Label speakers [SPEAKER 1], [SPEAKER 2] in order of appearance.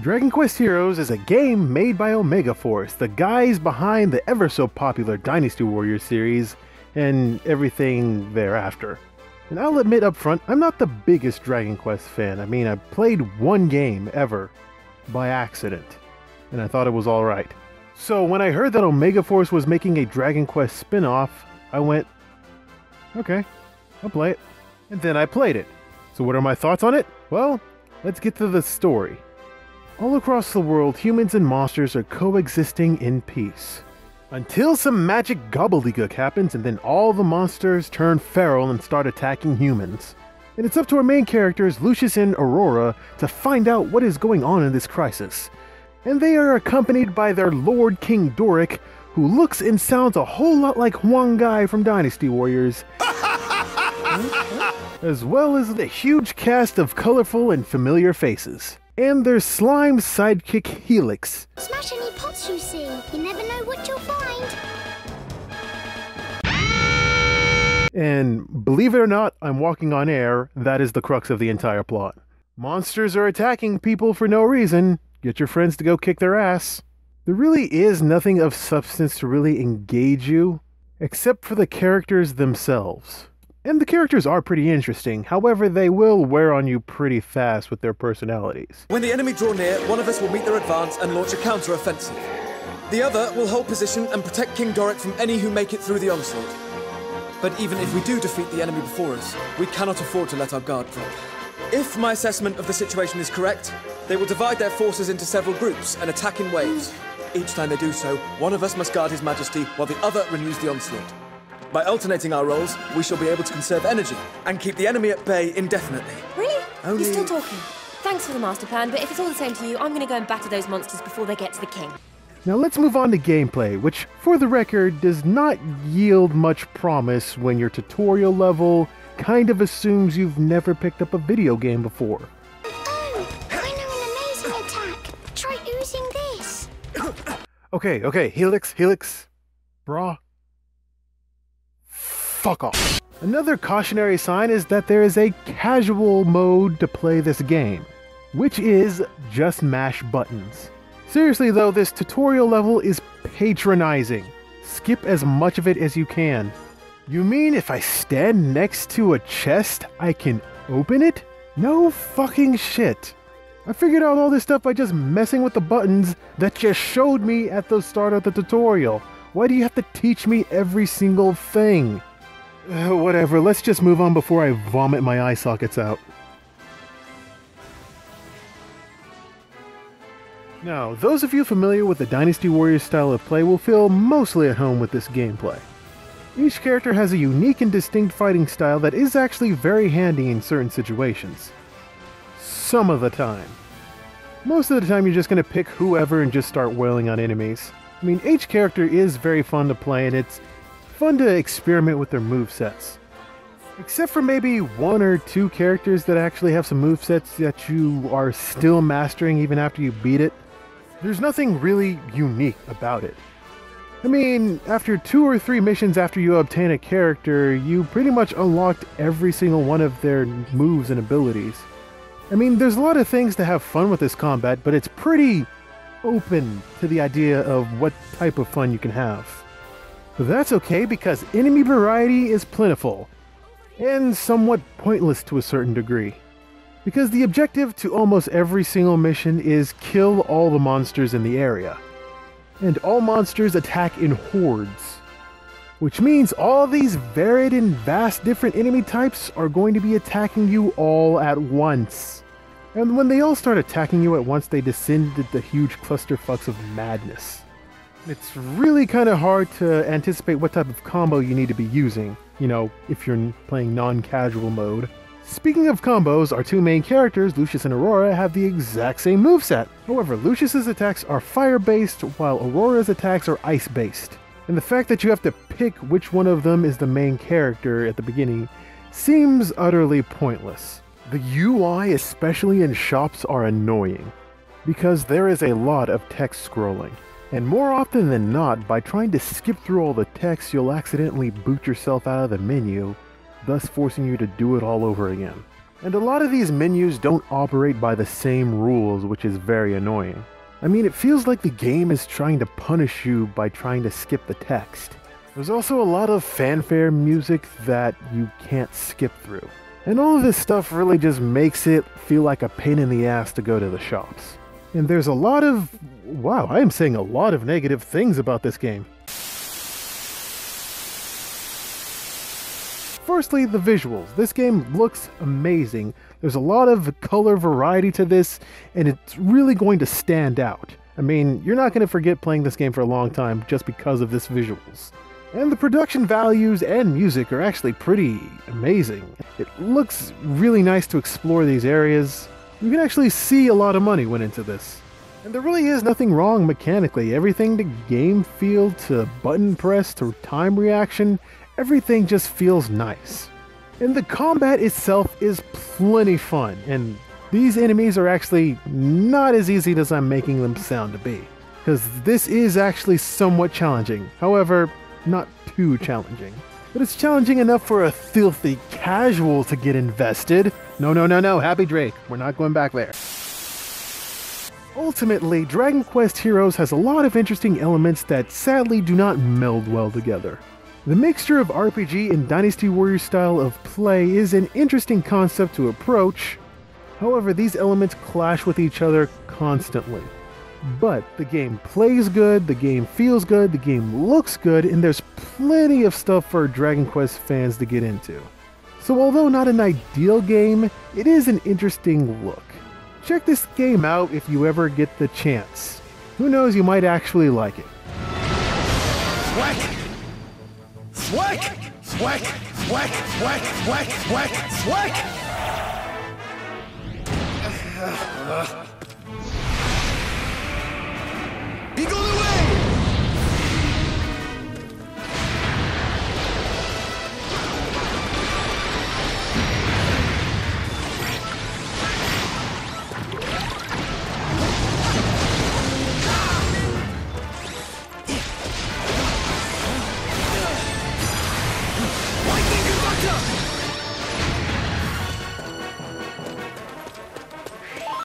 [SPEAKER 1] Dragon Quest Heroes is a game made by Omega Force, the guys behind the ever-so-popular Dynasty Warriors series and everything thereafter. And I'll admit up front, I'm not the biggest Dragon Quest fan. I mean, I played one game ever, by accident, and I thought it was alright. So when I heard that Omega Force was making a Dragon Quest spin-off, I went, okay, I'll play it. And then I played it. So what are my thoughts on it? Well, let's get to the story. All across the world, humans and monsters are coexisting in peace. Until some magic gobbledygook happens and then all the monsters turn feral and start attacking humans. And it's up to our main characters, Lucius and Aurora, to find out what is going on in this crisis. And they are accompanied by their Lord King Doric, who looks and sounds a whole lot like Huang Gai from Dynasty Warriors. As well as a huge cast of colorful and familiar faces. And their slime sidekick Helix.
[SPEAKER 2] Smash any pots you see. You never know what you'll find.
[SPEAKER 1] And believe it or not, I'm walking on air. That is the crux of the entire plot. Monsters are attacking people for no reason. Get your friends to go kick their ass. There really is nothing of substance to really engage you, except for the characters themselves. And the characters are pretty interesting, however they will wear on you pretty fast with their personalities.
[SPEAKER 3] When the enemy draw near, one of us will meet their advance and launch a counter-offensive. The other will hold position and protect King Doric from any who make it through the onslaught. But even if we do defeat the enemy before us, we cannot afford to let our guard drop. If my assessment of the situation is correct, they will divide their forces into several groups and attack in waves. Each time they do so, one of us must guard His Majesty while the other renews the onslaught. By alternating our roles, we shall be able to conserve energy and keep the enemy at bay indefinitely.
[SPEAKER 4] Really?
[SPEAKER 3] Only...
[SPEAKER 4] You're still talking. Thanks for the master plan, but if it's all the same to you, I'm going to go and batter those monsters before they get to the king.
[SPEAKER 1] Now let's move on to gameplay, which, for the record, does not yield much promise when your tutorial level kind of assumes you've never picked up a video game before.
[SPEAKER 2] Oh, I know an amazing attack. Try using this.
[SPEAKER 1] Okay, Helix, brah. Fuck off. Another cautionary sign is that there is a casual mode to play this game, which is just mash buttons. Seriously though, this tutorial level is patronizing. Skip as much of it as you can. You mean if I stand next to a chest, I can open it? No fucking shit. I figured out all this stuff by just messing with the buttons that just showed me at the start of the tutorial. Why do you have to teach me every single thing? Whatever, let's just move on before I vomit my eye sockets out. Now, those of you familiar with the Dynasty Warriors style of play will feel mostly at home with this gameplay. Each character has a unique and distinct fighting style that is actually very handy in certain situations. Some of the time. Most of the time you're just going to pick whoever and just start wailing on enemies. I mean, each character is very fun to play and it's fun to experiment with their movesets. Except for maybe one or two characters that actually have some movesets that you are still mastering even after you beat it. There's nothing really unique about it. I mean, after 2 or 3 missions after you obtain a character, you pretty much unlocked every single one of their moves and abilities. I mean, there's a lot of things to have fun with this combat, but it's pretty open to the idea of what type of fun you can have. But that's okay because enemy variety is plentiful, and somewhat pointless to a certain degree. Because the objective to almost every single mission is kill all the monsters in the area. And all monsters attack in hordes. Which means all these varied and vast different enemy types are going to be attacking you all at once. And when they all start attacking you at once, they descend into huge clusterfucks of madness. It's really kind of hard to anticipate what type of combo you need to be using, you know, if you're playing non-casual mode. Speaking of combos, our two main characters, Lucius and Aurora, have the exact same moveset. However, Lucius's attacks are fire-based, while Aurora's attacks are ice-based. And the fact that you have to pick which one of them is the main character at the beginning seems utterly pointless. The UI, especially in shops, are annoying, because there is a lot of text scrolling. And more often than not, by trying to skip through all the text, you'll accidentally boot yourself out of the menu, thus forcing you to do it all over again. And a lot of these menus don't operate by the same rules, which is very annoying. I mean, it feels like the game is trying to punish you by trying to skip the text. There's also a lot of fanfare music that you can't skip through. And all of this stuff really just makes it feel like a pain in the ass to go to the shops. And there's a lot of... wow, I am saying a lot of negative things about this game. Firstly, the visuals. This game looks amazing. There's a lot of color variety to this, and it's really going to stand out. I mean, you're not going to forget playing this game for a long time just because of this visuals. And the production values and music are actually pretty amazing. It looks really nice to explore these areas. You can actually see a lot of money went into this. And there really is nothing wrong mechanically. Everything to game feel, to button press, to time reaction, everything just feels nice. And the combat itself is plenty fun, and these enemies are actually not as easy as I'm making them sound to be. Because this is actually somewhat challenging. However, not too challenging. But it's challenging enough for a filthy casual to get invested. No, Happy Drake, we're not going back there. Ultimately, Dragon Quest Heroes has a lot of interesting elements that sadly do not meld well together. The mixture of RPG and Dynasty Warrior style of play is an interesting concept to approach. However, these elements clash with each other constantly. But the game plays good, the game feels good, the game looks good, and there's plenty of stuff for Dragon Quest fans to get into. So although not an ideal game, it is an interesting look. Check this game out if you ever get the chance. Who knows, you might actually like it.
[SPEAKER 5] Whack! Whack! Whack! Whack! Whack! Whack! Whack! Whack! Eagle